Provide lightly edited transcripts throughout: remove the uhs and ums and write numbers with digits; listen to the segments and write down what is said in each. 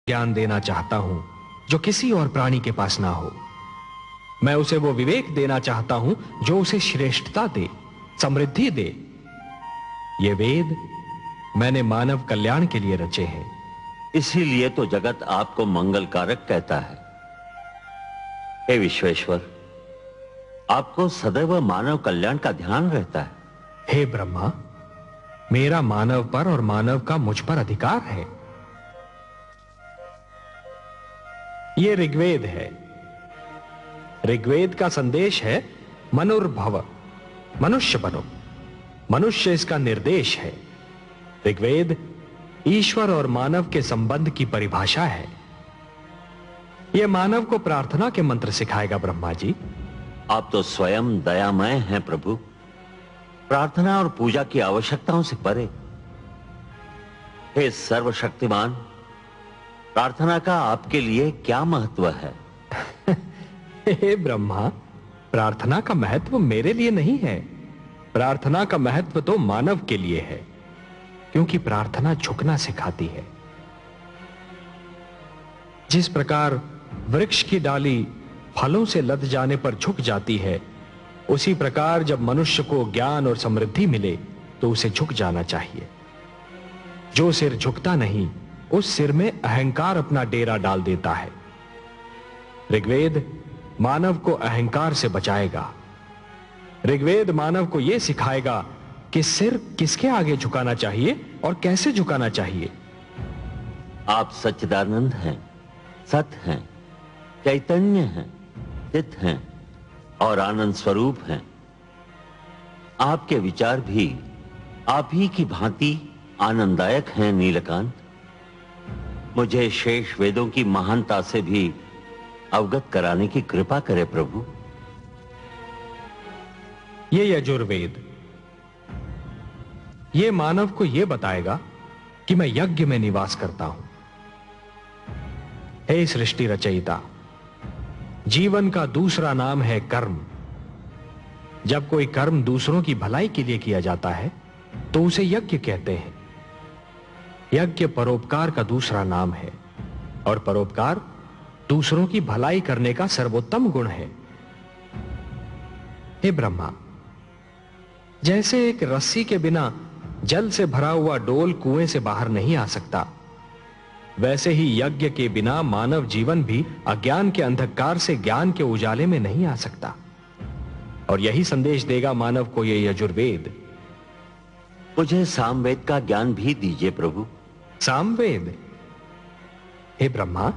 ज्ञान देना चाहता हूं जो किसी और प्राणी के पास ना हो। मैं उसे वो विवेक देना चाहता हूं जो उसे श्रेष्ठता दे, समृद्धि दे। ये वेद मैंने मानव कल्याण के लिए रचे हैं। इसीलिए तो जगत आपको मंगलकारक कहता है। हे विश्वेश्वर, आपको सदैव मानव कल्याण का ध्यान रहता है। हे ब्रह्मा, मेरा मानव पर और मानव का मुझ पर अधिकार है। ये ऋग्वेद है। ऋग्वेद का संदेश है मनुर्भव, मनुष्य बनो। मनुष्य इसका निर्देश है। ऋग्वेद ईश्वर और मानव के संबंध की परिभाषा है। यह मानव को प्रार्थना के मंत्र सिखाएगा। ब्रह्मा जी, आप तो स्वयं दयामय हैं प्रभु। प्रार्थना और पूजा की आवश्यकताओं से परे। हे सर्वशक्तिमान, प्रार्थना का आपके लिए क्या महत्व है? हे ब्रह्मा, प्रार्थना का महत्व मेरे लिए नहीं है। प्रार्थना का महत्व तो मानव के लिए है, क्योंकि प्रार्थना झुकना सिखाती है। जिस प्रकार वृक्ष की डाली फलों से लद जाने पर झुक जाती है, उसी प्रकार जब मनुष्य को ज्ञान और समृद्धि मिले तो उसे झुक जाना चाहिए। जो सिर झुकता नहीं, उस सिर में अहंकार अपना डेरा डाल देता है। ऋग्वेद मानव को अहंकार से बचाएगा। ऋग्वेद मानव को यह सिखाएगा कि सिर किसके आगे झुकाना चाहिए और कैसे झुकाना चाहिए। आप सच्चिदानंद हैं, सत हैं, चैतन्य हैं, चित हैं और आनंद स्वरूप हैं। आपके विचार भी आप ही की भांति आनंददायक हैं। नीलकांत, मुझे शेष वेदों की महानता से भी अवगत कराने की कृपा करे प्रभु। ये यजुर्वेद, ये मानव को यह बताएगा कि मैं यज्ञ में निवास करता हूं। हे सृष्टि रचयिता, जीवन का दूसरा नाम है कर्म। जब कोई कर्म दूसरों की भलाई के लिए किया जाता है तो उसे यज्ञ कहते हैं। यज्ञ परोपकार का दूसरा नाम है, और परोपकार दूसरों की भलाई करने का सर्वोत्तम गुण है। हे ब्रह्मा, जैसे एक रस्सी के बिना जल से भरा हुआ डोल कुएं से बाहर नहीं आ सकता, वैसे ही यज्ञ के बिना मानव जीवन भी अज्ञान के अंधकार से ज्ञान के उजाले में नहीं आ सकता। और यही संदेश देगा मानव को ये यजुर्वेद। मुझे सामवेद का ज्ञान भी दीजिए प्रभु। सामवेद? हे ब्रह्मा,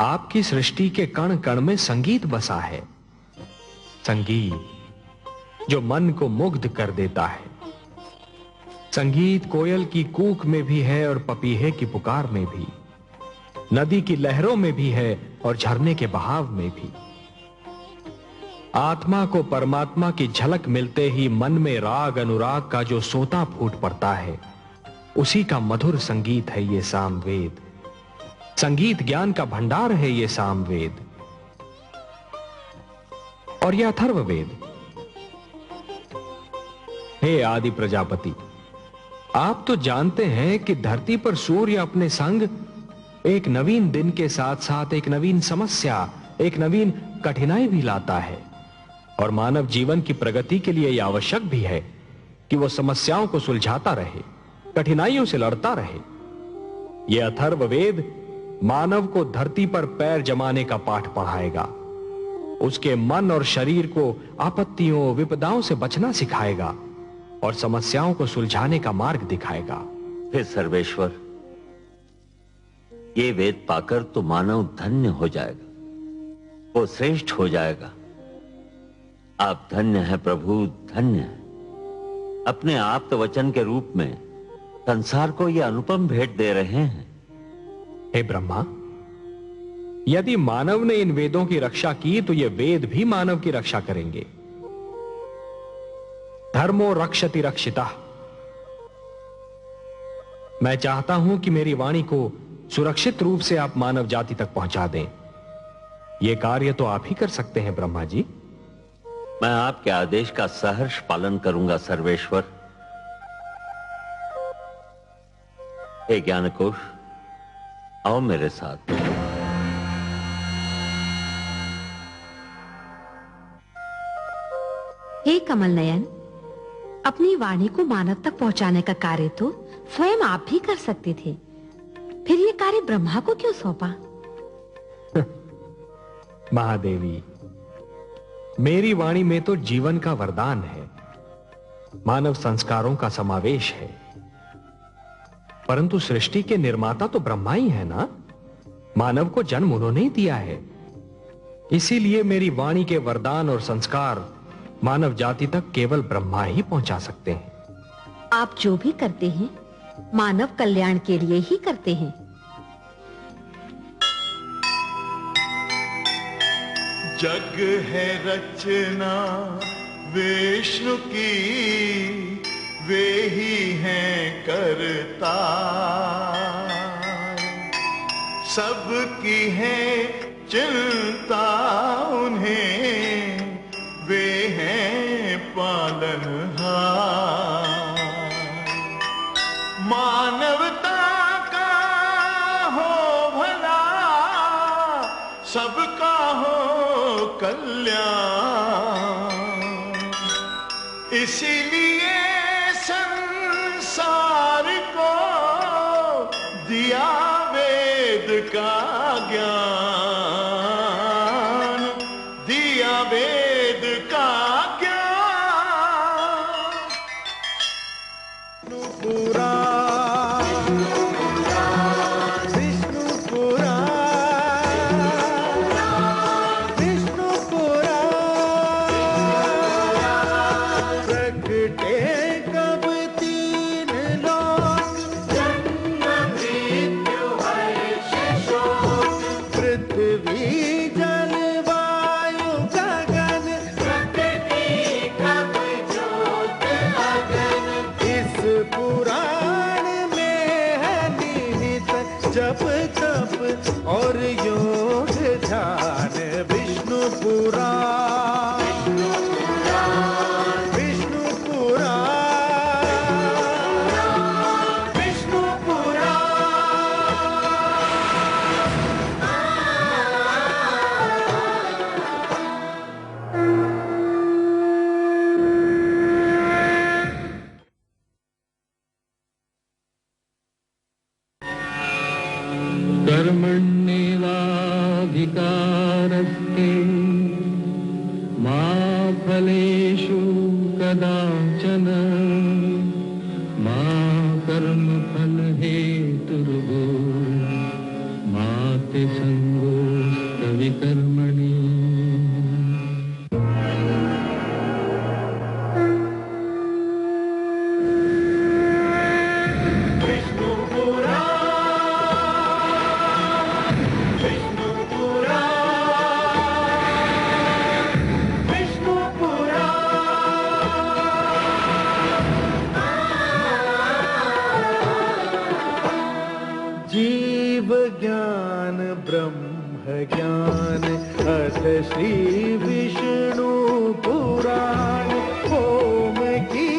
आपकी सृष्टि के कण कण में संगीत बसा है। संगीत जो मन को मुग्ध कर देता है। संगीत कोयल की कूक में भी है और पपीहे की पुकार में भी, नदी की लहरों में भी है और झरने के बहाव में भी। आत्मा को परमात्मा की झलक मिलते ही मन में राग अनुराग का जो सोता फूट पड़ता है, उसी का मधुर संगीत है ये सामवेद। संगीत ज्ञान का भंडार है ये सामवेद। और यह अथर्ववेद। हे आदि प्रजापति, आप तो जानते हैं कि धरती पर सूर्य अपने संग एक नवीन दिन के साथ साथ एक नवीन समस्या, एक नवीन कठिनाई भी लाता है। और मानव जीवन की प्रगति के लिए यह आवश्यक भी है कि वह समस्याओं को सुलझाता रहे, कठिनाइयों से लड़ता रहे। यह अथर्ववेद मानव को धरती पर पैर जमाने का पाठ पढ़ाएगा। उसके मन और शरीर को आपत्तियों विपदाओं से बचना सिखाएगा और समस्याओं को सुलझाने का मार्ग दिखाएगा। हे सर्वेश्वर, ये वेद पाकर तो मानव धन्य हो जाएगा, वो श्रेष्ठ हो जाएगा। आप धन्य हैं प्रभु, धन्य हैं। अपने आप्त वचन के रूप में संसार को यह अनुपम भेंट दे रहे हैं। हे ब्रह्मा, यदि मानव ने इन वेदों की रक्षा की तो ये वेद भी मानव की रक्षा करेंगे। धर्मो रक्षति रक्षिता। मैं चाहता हूं कि मेरी वाणी को सुरक्षित रूप से आप मानव जाति तक पहुंचा दें। यह कार्य तो आप ही कर सकते हैं ब्रह्मा जी। मैं आपके आदेश का सहर्ष पालन करूंगा सर्वेश्वर। हे ज्ञानकोश, आओ मेरे साथ। हे कमल नयन, अपनी वाणी को मानव तक पहुंचाने का कार्य तो स्वयं आप भी कर सकते थे, फिर ये कार्य ब्रह्मा को क्यों सौंपा? महादेवी, मेरी वाणी में तो जीवन का वरदान है, मानव संस्कारों का समावेश है, परंतु सृष्टि के निर्माता तो ब्रह्मा ही है ना। मानव को जन्म उन्होंने ही दिया है, इसीलिए मेरी वाणी के वरदान और संस्कार मानव जाति तक केवल ब्रह्मा ही पहुंचा सकते हैं। आप जो भी करते हैं मानव कल्याण के लिए ही करते हैं। जग है रचना विष्णु की, वे ही हैं करता, सबकी है चिंता उन्हें, वे हैं पालनहार। मानवता का हो भला, सबका हो कल्याण, इसीलिए संसार को दिया वेद का ज्ञान, दिया वेद का ज्ञान। विष्णु पुराण, विष्णु पुराण, विष्णु पुराण, प्रगटे कब तीन लोक, जन्म मृत्यु हर्ष शोक, पृथ्वी जल वायु गगन, प्रकृति कब ज्योत अगन, इस पुराण में है निहित जप तप और योग ध्यान। विष्णु पुराण, विष्णु पुराण, विष्णु कर्मण्येवाधिकारस्ते मा फलेषु कदाचन, मा कर्मफलहेतुर्भो मा ते संगोऽस्तविकर्मणि। विष्णु पुराण, विष्णु पुराण, विष्णु पुराण। जीव ज्ञान ब्रह्म ज्ञान अथ श्री विष्णु पुराण, ओम की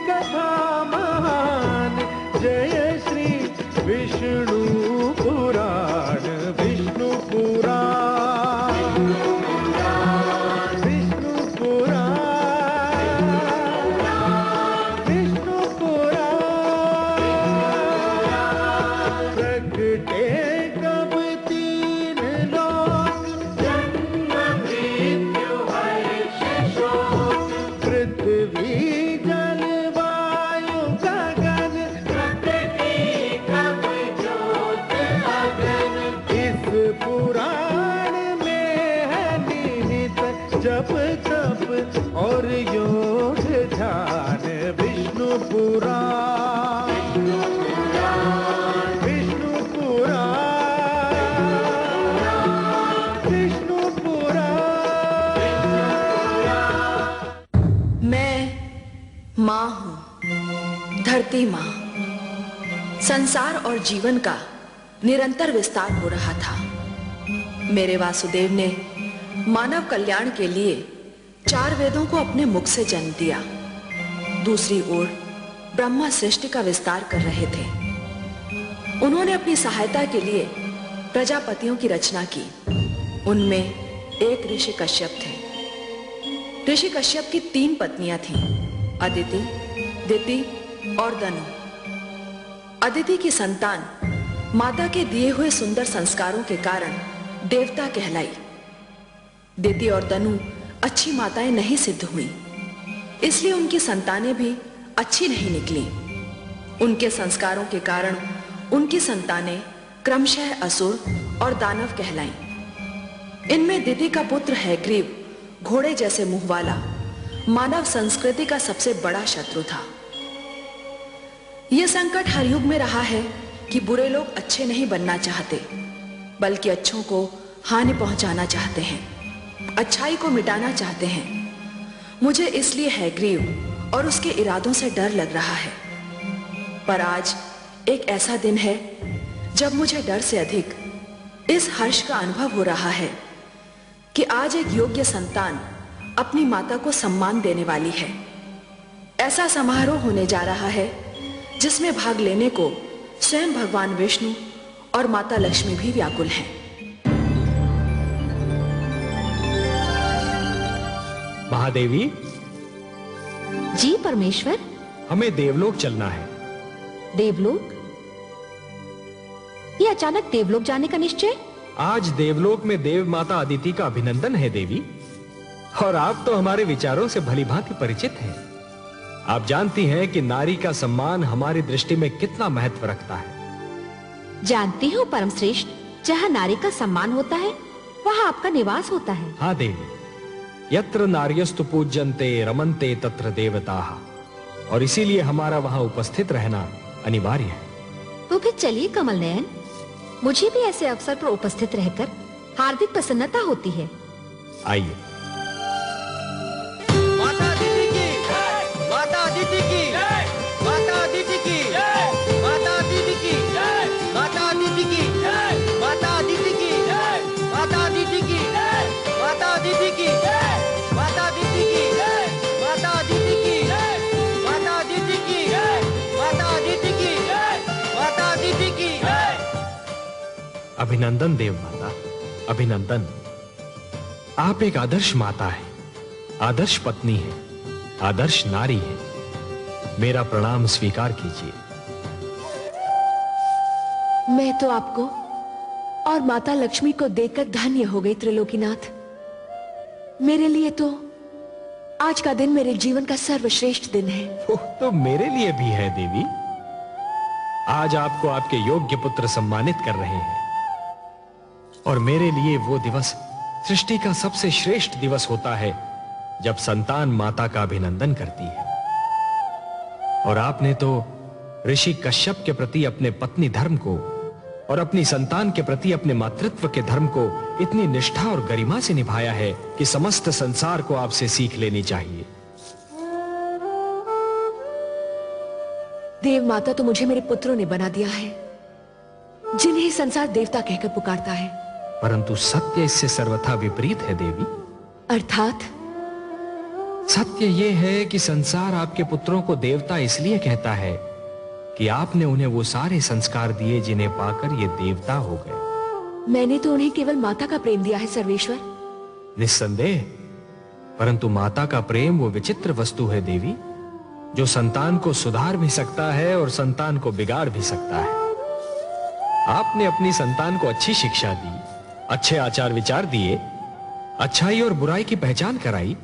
कथा महान, जय श्री विष्णु पुराण। विष्णु पुराण, विष्णु पुराण, विष्णु पुराण, प्रगटे कब तीन लोक, जन्म मृत्यु हर्ष शोक, पृथ्वी जल वायु गगन, प्रकृति कब ज्योत अगन, इस पुराण में है निहित जप तप और योग ध्यान। विष्णु पुराण, विष्णु पुराण, विष्णु पुराण। मैं माँ हूँ, धरती माँ। संसार और जीवन का निरंतर विस्तार हो रहा था। मेरे वासुदेव ने मानव कल्याण के लिए 4 वेदों को अपने मुख से जन्म दिया। दूसरी ओर ब्रह्मा सृष्टि का विस्तार कर रहे थे। उन्होंने अपनी सहायता के लिए प्रजापतियों की रचना की। उनमें एक ऋषि कश्यप थे। ऋषि कश्यप की 3 पत्नियां थीं, अदिति, दिति और दनु। अदिति की संतान माता के दिए हुए सुंदर संस्कारों के कारण देवता कहलाई। दिति और दनु अच्छी माताएं नहीं सिद्ध हुई, इसलिए उनकी संतानें भी अच्छी नहीं निकली। उनके संस्कारों के कारण उनकी संतानें क्रमशः असुर और दानव कहलाईं। इनमें दिति का पुत्र हैग्रीव घोड़े जैसे मुंह वाला मानव संस्कृति का सबसे बड़ा शत्रु था। यह संकट हर युग में रहा है कि बुरे लोग अच्छे नहीं बनना चाहते, बल्कि अच्छों को हानि पहुंचाना चाहते हैं, अच्छाई को मिटाना चाहते हैं। मुझे इसलिए हैग्रीव और उसके इरादों से डर लग रहा है। पर आज एक ऐसा दिन है जब मुझे डर से अधिक इस हर्ष का अनुभव हो रहा है कि आज एक योग्य संतान अपनी माता को सम्मान देने वाली है। ऐसा समारोह होने जा रहा है जिसमें भाग लेने को स्वयं भगवान विष्णु और माता लक्ष्मी भी व्याकुल हैं। महादेवी जी परमेश्वर। हमें देवलोक चलना है। देवलोक? ये अचानक देवलोक जाने का निश्चय? आज देवलोक में देव माता अदिति का अभिनंदन है देवी, और आप तो हमारे विचारों से भलीभांति परिचित हैं। आप जानती हैं कि नारी का सम्मान हमारी दृष्टि में कितना महत्व रखता है। जानती हूँ परम श्रेष्ठ, जहाँ नारी का सम्मान होता है वहाँ आपका निवास होता है। हाँ देवी, यत्र नार्यस्तु पूज्यन्ते रमन्ते तत्र देवताः, और इसीलिए हमारा वहाँ उपस्थित रहना अनिवार्य है। तो फिर चलिए कमल नयन, मुझे भी ऐसे अवसर पर उपस्थित रहकर हार्दिक प्रसन्नता होती है। आइए। माता अदिति की, माता अदिति की, माता अदिति की, माता अदिति की, माता अदिति की, माता अदिति की, माता अदिति की, माता अदिति की, माता अदिति की, माता अदिति की, माता अदिति की, माता अदिति की, माता अदिति की। अभिनंदन देव माता, अभिनंदन। आप एक आदर्श माता है, आदर्श पत्नी है, आदर्श नारी है। मेरा प्रणाम स्वीकार कीजिए। मैं तो आपको और माता लक्ष्मी को देखकर धन्य हो गई त्रिलोकीनाथ। मेरे लिए तो आज का दिन मेरे जीवन का सर्वश्रेष्ठ दिन है। वो तो मेरे लिए भी है देवी। आज आपको आपके योग्य पुत्र सम्मानित कर रहे हैं, और मेरे लिए वो दिवस सृष्टि का सबसे श्रेष्ठ दिवस होता है जब संतान माता का अभिनंदन करती है। और आपने तो ऋषि कश्यप के प्रति अपने पत्नी धर्म को और अपनी संतान के प्रति अपने मातृत्व के धर्म को इतनी निष्ठा और गरिमा से निभाया है कि समस्त संसार को आपसे सीख लेनी चाहिए। देव माता तो मुझे मेरे पुत्रों ने बना दिया है, जिन्हें संसार देवता कहकर पुकारता है। परंतु सत्य इससे सर्वथा विपरीत है देवी। अर्थात? सत्य यह है कि संसार आपके पुत्रों को देवता इसलिए कहता है कि आपने उन्हें वो सारे संस्कार दिए जिन्हें पाकर ये देवता हो गए। मैंने तो उन्हें केवल माता का प्रेम दिया है सर्वेश्वर। निस्संदेह, परंतु माता का प्रेम वो विचित्र वस्तु है देवी, जो संतान को सुधार भी सकता है और संतान को बिगाड़ भी सकता है। आपने अपनी संतान को अच्छी शिक्षा दी, अच्छे आचार विचार दिए, अच्छाई और बुराई की पहचान कराई,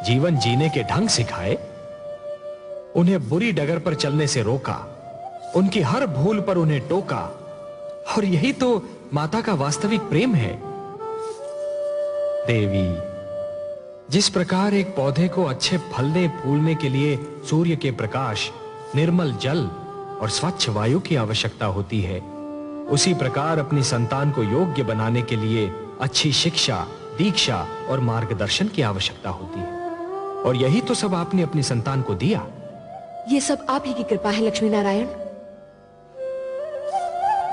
जीवन जीने के ढंग सिखाए, उन्हें बुरी डगर पर चलने से रोका, उनकी हर भूल पर उन्हें टोका, और यही तो माता का वास्तविक प्रेम है। देवी, जिस प्रकार एक पौधे को अच्छे फलने फूलने के लिए सूर्य के प्रकाश, निर्मल जल और स्वच्छ वायु की आवश्यकता होती है, उसी प्रकार अपनी संतान को योग्य बनाने के लिए अच्छी शिक्षा, दीक्षा और मार्गदर्शन की आवश्यकता होती है। और यही तो सब आपने अपनी संतान को दिया। ये सब आप ही की कृपा है लक्ष्मी नारायण।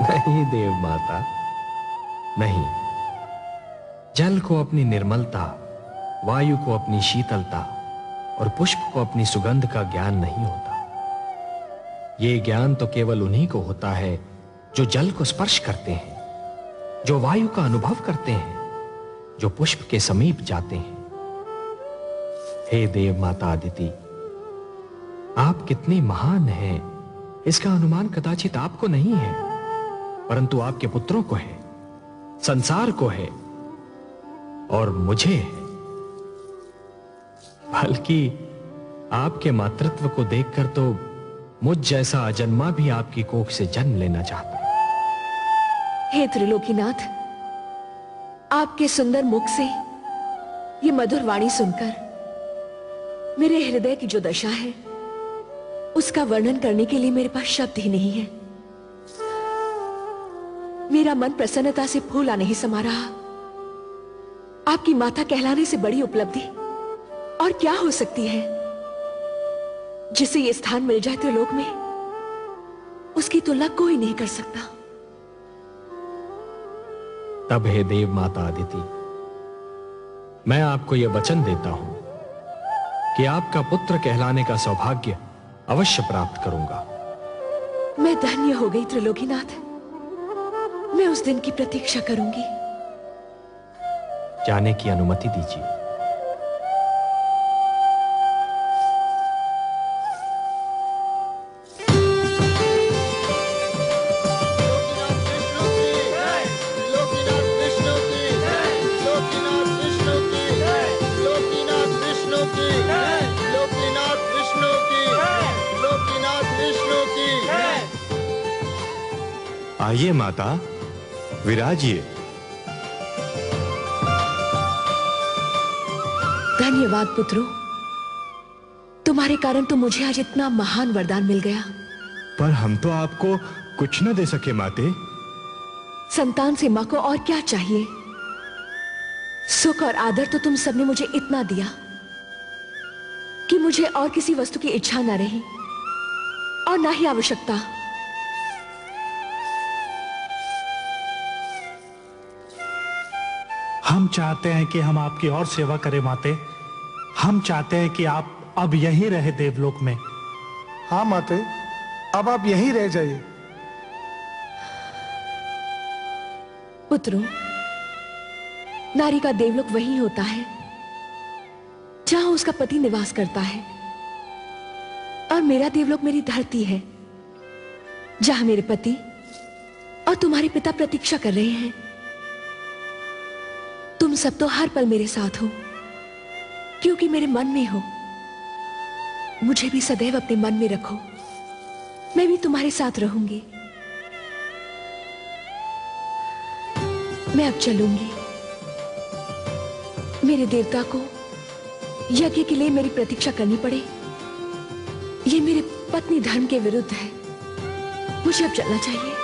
नहीं देव माता, नहीं। जल को अपनी निर्मलता, वायु को अपनी शीतलता और पुष्प को अपनी सुगंध का ज्ञान नहीं होता। ये ज्ञान तो केवल उन्हीं को होता है जो जल को स्पर्श करते हैं, जो वायु का अनुभव करते हैं, जो पुष्प के समीप जाते हैं। हे देव माता अदिति, आप कितने महान हैं, इसका अनुमान कदाचित आपको नहीं है, परंतु आपके पुत्रों को है, संसार को है और मुझे है। बल्कि आपके मातृत्व को देखकर तो मुझ जैसा अजन्मा भी आपकी कोख से जन्म लेना चाहता है। हे त्रिलोकीनाथ, आपके सुंदर मुख से ये मधुर वाणी सुनकर मेरे हृदय की जो दशा है उसका वर्णन करने के लिए मेरे पास शब्द ही नहीं है। मेरा मन प्रसन्नता से फूला नहीं समा रहा। आपकी माता कहलाने से बड़ी उपलब्धि और क्या हो सकती है? जिसे ये स्थान मिल जाए त्रिलोक में, उसकी तुलना कोई नहीं कर सकता। तब हे देव माता अदिति, मैं आपको यह वचन देता हूं कि आपका पुत्र कहलाने का सौभाग्य अवश्य प्राप्त करूंगा। मैं धन्य हो गई त्रिलोकीनाथ। मैं उस दिन की प्रतीक्षा करूंगी। जाने की अनुमति दीजिए। आइए माता, विराजिए। धन्यवाद पुत्रों, तुम्हारे कारण तो मुझे आज इतना महान वरदान मिल गया। पर हम तो आपको कुछ न दे सके माते। संतान से मां को और क्या चाहिए? सुख और आदर तो तुम सबने मुझे इतना दिया कि मुझे और किसी वस्तु की इच्छा न रही और ना ही आवश्यकता। हम चाहते हैं कि हम आपकी और सेवा करें माते। हम चाहते हैं कि आप अब यहीं रहे देवलोक में। हाँ माते, अब आप यहीं रह जाइए। पुत्रों, नारी का देवलोक वही होता है जहां उसका पति निवास करता है, और मेरा देवलोक मेरी धरती है जहां मेरे पति और तुम्हारे पिता प्रतीक्षा कर रहे हैं। तुम सब तो हर पल मेरे साथ हो, क्योंकि मेरे मन में हो। मुझे भी सदैव अपने मन में रखो, मैं भी तुम्हारे साथ रहूंगी। मैं अब चलूंगी। मेरे देवता को यज्ञ के लिए मेरी प्रतीक्षा करनी पड़े, ये मेरे पत्नी धर्म के विरुद्ध है। मुझे अब चलना चाहिए।